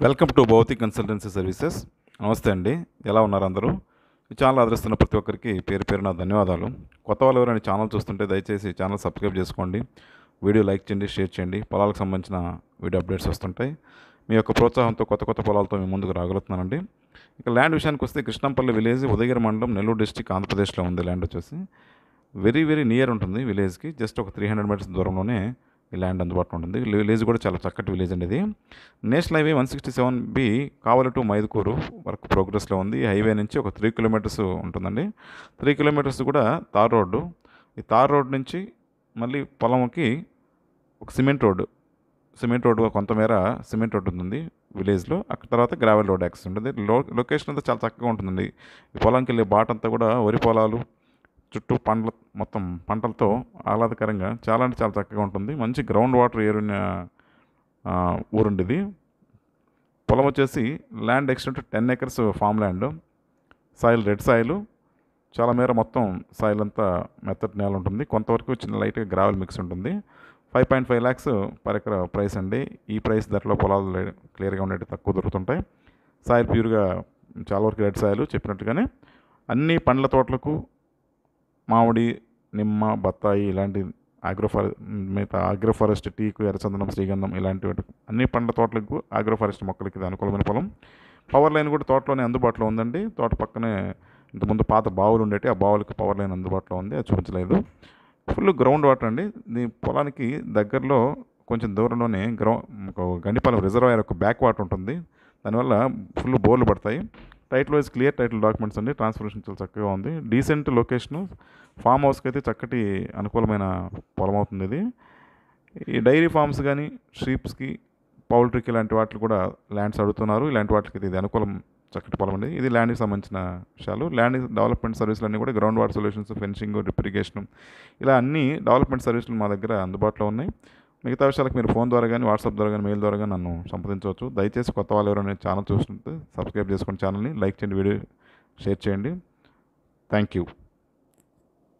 Welcome to Bhautik consultancy services. నమస్తే అండి, ఎలా ఉన్నారు అందరూ? ఈ ఛానల్ ఆదరిస్తున్న ప్రతి ఒక్కరికి పేరు పేరున ధన్యవాదాలు. కొత్త వాళ్ళు ఎవరైనా ఛానల్ చూస్తుంటే దయచేసి ఛానల్ సబ్స్క్రైబ్ చేసుకోండి, వీడియో లైక్ చేయండి, షేర్ చేయండి. పొలాలకు సంబంధించిన వీడియో అప్డేట్స్ వస్తుంటాయి. మీ యొక్క ప్రోత్సాహంతో కొత్త కొత్త పొలాలతో మీ ముందుకు రాగలుగుతున్నానండి. ఇక ల్యాండ్ విషయానికి వస్తే కృష్ణంపల్లి విలేజ్, ఉదయగిరి మండలం, నెల్లూరు డిస్టిక్, ఆంధ్రప్రదేశ్లో ఉంది. ల్యాండ్ వచ్చేసి వెరీ నియర్ ఉంటుంది విలేజ్కి. జస్ట్ ఒక 300 మీటర్స్ దూరంలోనే ఈ ల్యాండ్ అందుబాటులో ఉంటుంది. విలేజ్ కూడా చాలా చక్కటి విలేజ్ అండి. ఇది national highway 167B Kavali to Mydukur వరకు ప్రోగ్రెస్లో ఉంది. ఈ హైవే నుంచి ఒక 3 కిలోమీటర్స్ ఉంటుందండి. 3 కిలోమీటర్స్ కూడా తార్ రోడ్డు. ఈ తార్ రోడ్ నుంచి మళ్ళీ పొలంకి ఒక సిమెంట్ రోడ్డు కొంతమేర సిమెంట్ రోడ్డు ఉంటుంది విలేజ్లో. అక్కడ తర్వాత గ్రావెల్ రోడ్ యాక్సెస్ ఉంటుంది. లొకేషన్ అంతా చాలా చక్కగా ఉంటుందండి. ఈ పొలంకి వెళ్ళే బాట అంతా కూడా వరి పొలాలు, చుట్టూ మొత్తం పంటలతో ఆహ్లాదకరంగా చాలా అంటే చాలా చక్కగా ఉంటుంది. మంచి గ్రౌండ్ వాటర్ ఏరిన ఊరుండిది. పొలం వచ్చేసి land extent 10 acres farm land. Soil red soil, చాలా మేర మొత్తం సాయిల్ అంతా మెత్తటి నేల ఉంటుంది. కొంతవరకు చిన్న లైట్గా గ్రావెల్ మిక్స్ ఉంటుంది. 5.5 lakhs పర్ ఎకర్ ప్రైస్ అండి. ఈ ప్రైస్ ధరలో పొలాలు క్లియర్గా ఉండేవి తక్కువ దొరుకుతుంటాయి. సాయిల్ ప్యూర్గా చాలా వరకు రెడ్ సాయిల్ చెప్పినట్టుగానే. అన్ని పండ్ల తోటలకు మామిడి, నిమ్మ, బత్తాయి ఇలాంటి ఆగ్రోఫారెస్ట్, టీకు, ఎర్రచందనం, శ్రీగంధం ఇలాంటి అన్ని పండ్ల తోటలకు ఆగ్రోఫారెస్ట్ మొక్కలకి ఇది అనుకూలమైన పొలం. పవర్ లైన్ కూడా తోటలోనే అందుబాటులో ఉందండి. తోట పక్కనే ఇంతకుముందు పాత బావులు ఉండేవి, ఆ బావులకి పవర్ లైన్ అందుబాటులో ఉంది, అది చూపించలేదు. ఫుల్ గ్రౌండ్ వాటర్ అండి. ఈ పొలానికి దగ్గరలో కొంచెం దూరంలోనే గండిపాలెం రిజర్వాయర్ ఒక బ్యాక్ వాటర్ ఉంటుంది. దానివల్ల ఫుల్ బోర్లు పడతాయి. Title wise clear title documents అండి. ట్రాన్స్ఫర్మేషన్ చాలా చక్కగా ఉంది. Decent location. ఫామ్ హౌస్కి అయితే చక్కటి అనుకూలమైన పొలం అవుతుంది ఇది. ఈ డైరీ ఫార్మ్స్ కానీ, షీప్స్కి, పౌల్ట్రీకి ఇలాంటి వాటికి కూడా ల్యాండ్స్ అడుగుతున్నారు. ఇలాంటి వాటికి ఇది అనుకూలం, చక్కటి పొలం అండి. ఇది ల్యాండ్కి సంబంధించిన విషయాలు. ల్యాండ్ డెవలప్మెంట్ సర్వీసులు అన్నీ కూడా ground water solutions, fencing, drip irrigation ఇలా అన్ని డెవలప్మెంట్ సర్వీసులు మా దగ్గర అందుబాటులో ఉన్నాయి. మిగతా విషయాలకు మీరు ఫోన్ ద్వారా కానీ, వాట్సాప్ ద్వారా కానీ, మెయిల్ ద్వారా కానీ నన్ను సంప్రదించవచ్చు. దయచేసి కొత్త వాళ్ళు ఎవరైనా ఛానల్ చూస్తుంటే సబ్స్క్రైబ్ చేసుకోండి, ఛానల్ని లైక్ చేయండి, వీడియో షేర్ చేయండి. Thank you.